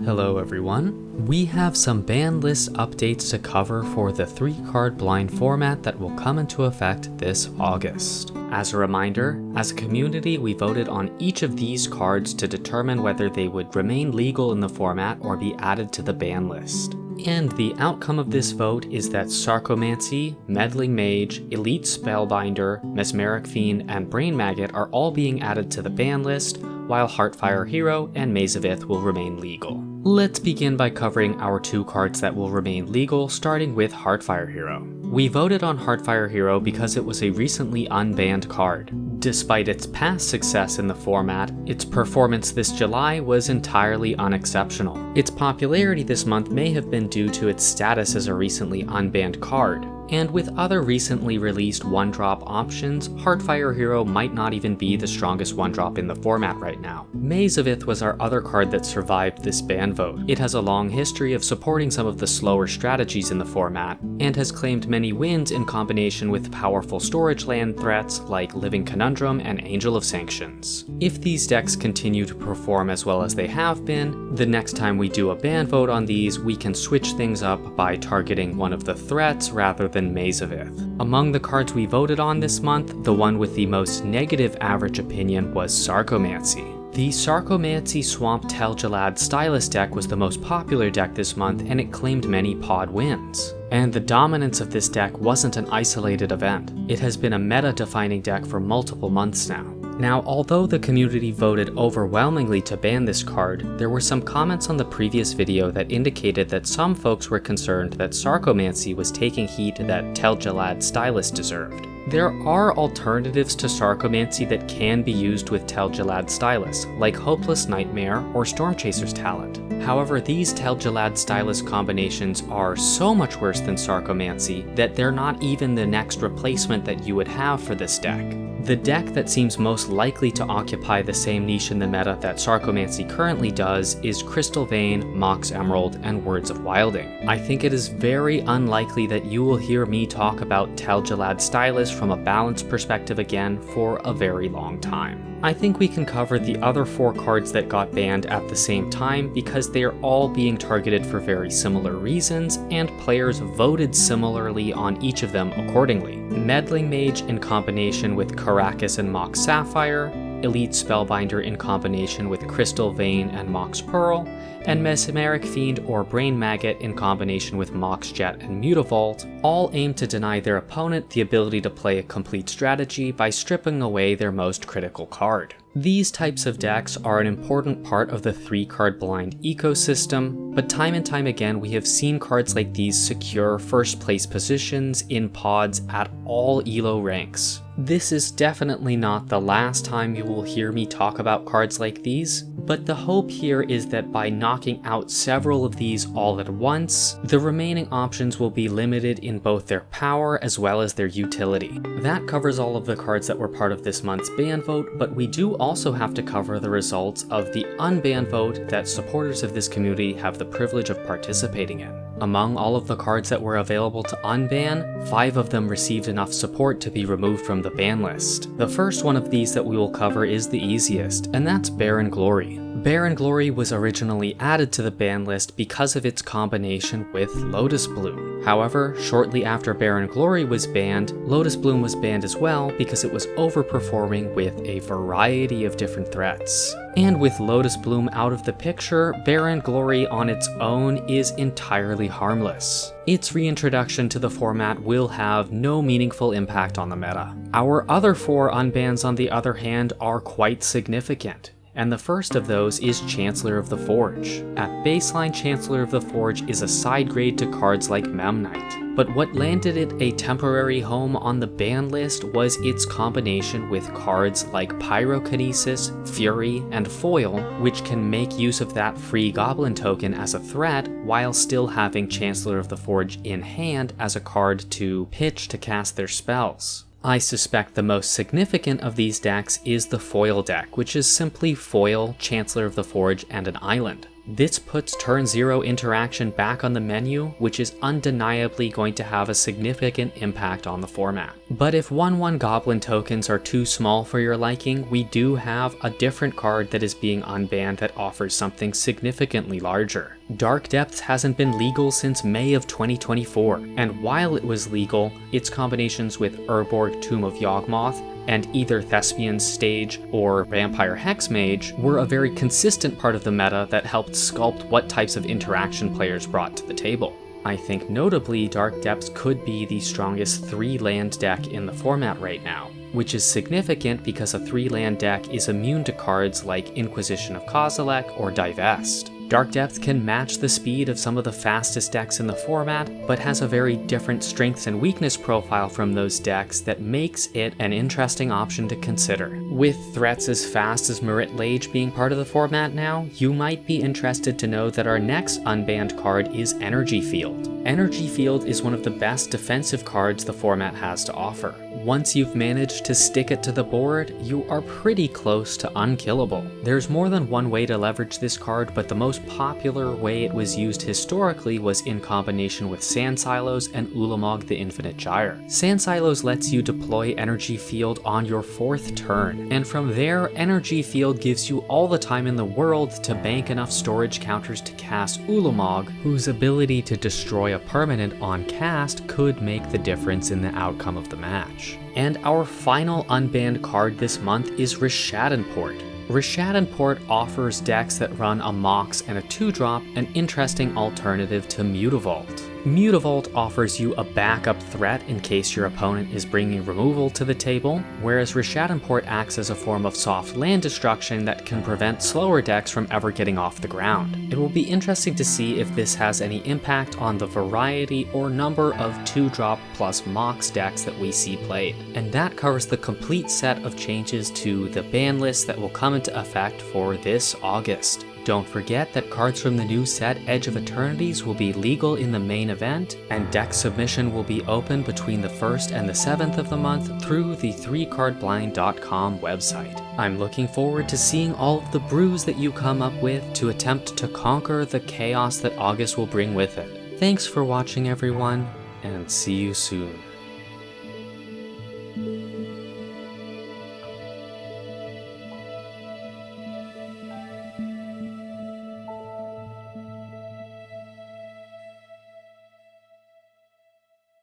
Hello everyone. We have some ban list updates to cover for the 3-card blind format that will come into effect this August. As a reminder, as a community we voted on each of these cards to determine whether they would remain legal in the format or be added to the ban list. And the outcome of this vote is that Sarcomancy, Meddling Mage, Elite Spellbinder, Mesmeric Fiend, and Brain Maggot are all being added to the ban list, while Heartfire Hero and Maze of Ith will remain legal. Let's begin by covering our 2 cards that will remain legal, starting with Heartfire Hero. We voted on Heartfire Hero because it was a recently unbanned card. Despite its past success in the format, its performance this July was entirely unexceptional. Its popularity this month may have been due to its status as a recently unbanned card. And with other recently released 1-drop options, Heartfire Hero might not even be the strongest 1-drop in the format right now. Maze of Ith was our other card that survived this ban vote. It has a long history of supporting some of the slower strategies in the format, and has claimed many wins in combination with powerful storage land threats like Living Conundrum and Angel of Sanctions. If these decks continue to perform as well as they have been, the next time we do a ban vote on these, we can switch things up by targeting one of the threats rather than Maze of Ith. Among the cards we voted on this month, the one with the most negative average opinion was Sarcomancy. The Sarcomancy Swamp Tel-Jalad Stylus deck was the most popular deck this month, and it claimed many pod wins. And the dominance of this deck wasn't an isolated event. It has been a meta-defining deck for multiple months now. Now, although the community voted overwhelmingly to ban this card, there were some comments on the previous video that indicated that some folks were concerned that Sarcomancy was taking heat that Tel-Jalad Stylus deserved. There are alternatives to Sarcomancy that can be used with Tel-Jalad Stylus, like Hopeless Nightmare or Stormchaser's Talent. However, these Tel-Jalad Stylus combinations are so much worse than Sarcomancy that they're not even the next replacement that you would have for this deck. The deck that seems most likely to occupy the same niche in the meta that Sarcomancy currently does is Crystal Vein, Mox Emerald, and Words of Wilding. I think it is very unlikely that you will hear me talk about Tel-Jalad Stylus from a balance perspective again for a very long time. I think we can cover the other 4 cards that got banned at the same time because they are all being targeted for very similar reasons, and players voted similarly on each of them accordingly. Meddling Mage in combination with Caracas and Mox Sapphire, Elite Spellbinder in combination with Crystal Vein and Mox Pearl, and Mesmeric Fiend or Brain Maggot in combination with Mox Jet and Mutavault, all aim to deny their opponent the ability to play a complete strategy by stripping away their most critical card. These types of decks are an important part of the 3-card blind ecosystem, but time and time again we have seen cards like these secure first place positions in pods at all ELO ranks. This is definitely not the last time you will hear me talk about cards like these, but the hope here is that by knocking out several of these all at once, the remaining options will be limited in both their power as well as their utility. That covers all of the cards that were part of this month's ban vote, but we do also have to cover the results of the unban vote that supporters of this community have the privilege of participating in. Among all of the cards that were available to unban, 5 of them received enough support to be removed from the ban list. The first one of these that we will cover is the easiest, and that's Barren Glory. Barren Glory was originally added to the ban list because of its combination with Lotus Bloom. However, shortly after Barren Glory was banned, Lotus Bloom was banned as well because it was overperforming with a variety of different threats. And with Lotus Bloom out of the picture, Barren Glory on its own is entirely harmless. Its reintroduction to the format will have no meaningful impact on the meta. Our other 4 unbans on the other hand are quite significant, and the first of those is Chancellor of the Forge. At baseline, Chancellor of the Forge is a side grade to cards like Memnite, but what landed it a temporary home on the ban list was its combination with cards like Pyrokinesis, Fury, and Foil, which can make use of that free Goblin token as a threat while still having Chancellor of the Forge in hand as a card to pitch to cast their spells. I suspect the most significant of these decks is the Foil deck, which is simply Foil, Chancellor of the Forge, and an island. This puts turn 0 interaction back on the menu, which is undeniably going to have a significant impact on the format. But if 1/1 goblin tokens are too small for your liking, we do have a different card that is being unbanned that offers something significantly larger. Dark Depths hasn't been legal since May of 2024, and while it was legal, its combinations with Urborg Tomb of Yawgmoth and either Thespian Stage or Vampire Hexmage were a very consistent part of the meta that helped sculpt what types of interaction players brought to the table. I think notably Dark Depths could be the strongest 3-land deck in the format right now, which is significant because a 3-land deck is immune to cards like Inquisition of Kozilek or Divest. Dark Depth can match the speed of some of the fastest decks in the format, but has a very different strengths and weakness profile from those decks that makes it an interesting option to consider. With threats as fast as Marit Lage being part of the format now, you might be interested to know that our next unbanned card is Energy Field. Energy Field is one of the best defensive cards the format has to offer. Once you've managed to stick it to the board, you are pretty close to unkillable. There's more than one way to leverage this card, but the most popular way it was used historically was in combination with Sand Silos and Ulamog the Infinite Gyre. Sand Silos lets you deploy Energy Field on your 4th turn, and from there, Energy Field gives you all the time in the world to bank enough storage counters to cast Ulamog, whose ability to destroy a permanent on cast could make the difference in the outcome of the match. And our final unbanned card this month is Rishaden Port. Rishaden Port offers decks that run a Mox and a 2-drop an interesting alternative to Mutavault. Mutavault offers you a backup threat in case your opponent is bringing removal to the table, whereas Rishaden Port acts as a form of soft land destruction that can prevent slower decks from ever getting off the ground. It will be interesting to see if this has any impact on the variety or number of 2-drop plus Mox decks that we see played. And that covers the complete set of changes to the ban list that will come into effect for this August. Don't forget that cards from the new set Edge of Eternities will be legal in the main event, and deck submission will be open between the 1st and the 7th of the month through the 3cardblind.com website. I'm looking forward to seeing all of the brews that you come up with to attempt to conquer the chaos that August will bring with it. Thanks for watching everyone, and see you soon.